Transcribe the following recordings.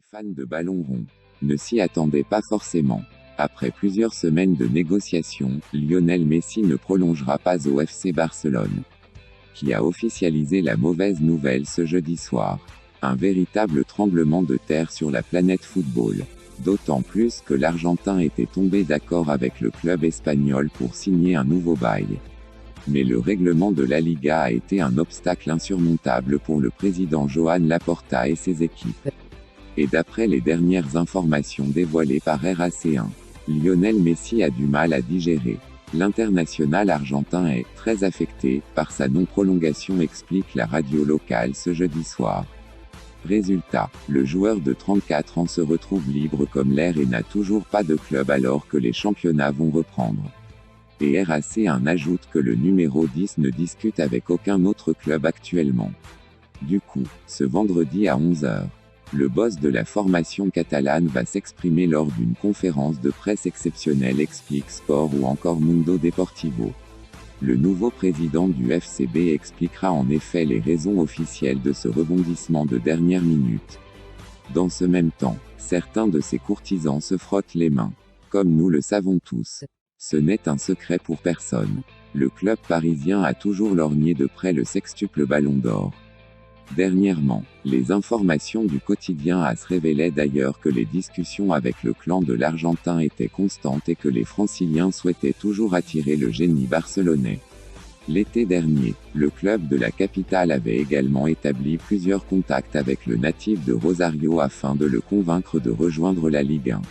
Les fans de ballon rond ne s'y attendaient pas forcément. Après plusieurs semaines de négociations, Lionel Messi ne prolongera pas au FC Barcelone, qui a officialisé la mauvaise nouvelle ce jeudi soir. Un véritable tremblement de terre sur la planète football. D'autant plus que l'Argentin était tombé d'accord avec le club espagnol pour signer un nouveau bail. Mais le règlement de la Liga a été un obstacle insurmontable pour le président Joan Laporta et ses équipes. Et d'après les dernières informations dévoilées par RAC1, Lionel Messi a du mal à digérer. L'international argentin est « très affecté » par sa non-prolongation, explique la radio locale ce jeudi soir. Résultat, le joueur de 34 ans se retrouve libre comme l'air et n'a toujours pas de club alors que les championnats vont reprendre. Et RAC1 ajoute que le numéro 10 ne discute avec aucun autre club actuellement. Du coup, ce vendredi à 11h, le boss de la formation catalane va s'exprimer lors d'une conférence de presse exceptionnelle, explique Sport ou encore Mundo Deportivo. Le nouveau président du FCB expliquera en effet les raisons officielles de ce rebondissement de dernière minute. Dans ce même temps, certains de ses courtisans se frottent les mains. Comme nous le savons tous, ce n'est un secret pour personne. Le club parisien a toujours lorgné de près le sextuple Ballon d'Or. Dernièrement, les informations du quotidien AS révélaient d'ailleurs que les discussions avec le clan de l'Argentin étaient constantes et que les Franciliens souhaitaient toujours attirer le génie barcelonais. L'été dernier, le club de la capitale avait également établi plusieurs contacts avec le natif de Rosario afin de le convaincre de rejoindre la Ligue 1.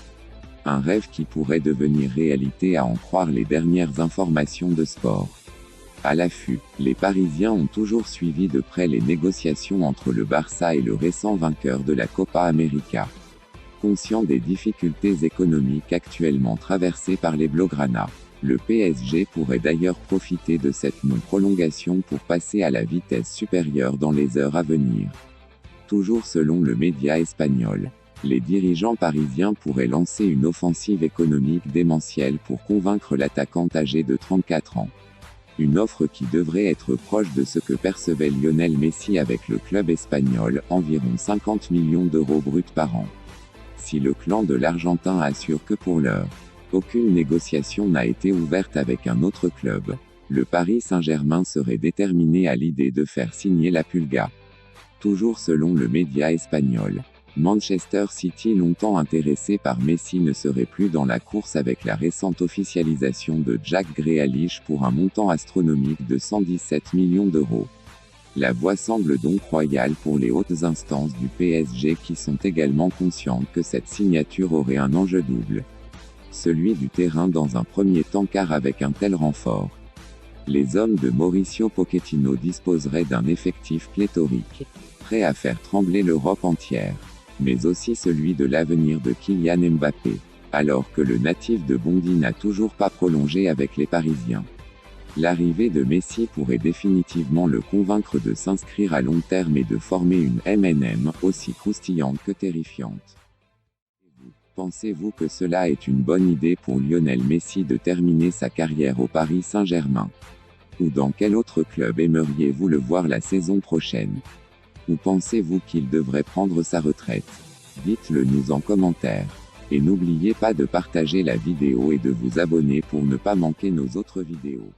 Un rêve qui pourrait devenir réalité à en croire les dernières informations de Sport. À l'affût, les Parisiens ont toujours suivi de près les négociations entre le Barça et le récent vainqueur de la Copa América. Conscient des difficultés économiques actuellement traversées par les Blaugrana, le PSG pourrait d'ailleurs profiter de cette non-prolongation pour passer à la vitesse supérieure dans les heures à venir. Toujours selon le média espagnol, les dirigeants parisiens pourraient lancer une offensive économique démentielle pour convaincre l'attaquant âgé de 34 ans. Une offre qui devrait être proche de ce que percevait Lionel Messi avec le club espagnol, environ 50 millions d'euros bruts par an. Si le clan de l'Argentin assure que pour l'heure, aucune négociation n'a été ouverte avec un autre club, le Paris Saint-Germain serait déterminé à l'idée de faire signer la Pulga. Toujours selon le média espagnol, Manchester City, longtemps intéressé par Messi, ne serait plus dans la course avec la récente officialisation de Jack Grealish pour un montant astronomique de 117 millions d'euros. La voie semble donc royale pour les hautes instances du PSG qui sont également conscientes que cette signature aurait un enjeu double. Celui du terrain dans un premier temps, car avec un tel renfort, les hommes de Mauricio Pochettino disposeraient d'un effectif pléthorique, prêt à faire trembler l'Europe entière. Mais aussi celui de l'avenir de Kylian Mbappé, alors que le natif de Bondy n'a toujours pas prolongé avec les Parisiens. L'arrivée de Messi pourrait définitivement le convaincre de s'inscrire à long terme et de former une MNM aussi croustillante que terrifiante. Pensez-vous que cela est une bonne idée pour Lionel Messi de terminer sa carrière au Paris Saint-Germain? Ou dans quel autre club aimeriez-vous le voir la saison prochaine? Ou pensez-vous qu'il devrait prendre sa retraite? Dites-le nous en commentaire. Et n'oubliez pas de partager la vidéo et de vous abonner pour ne pas manquer nos autres vidéos.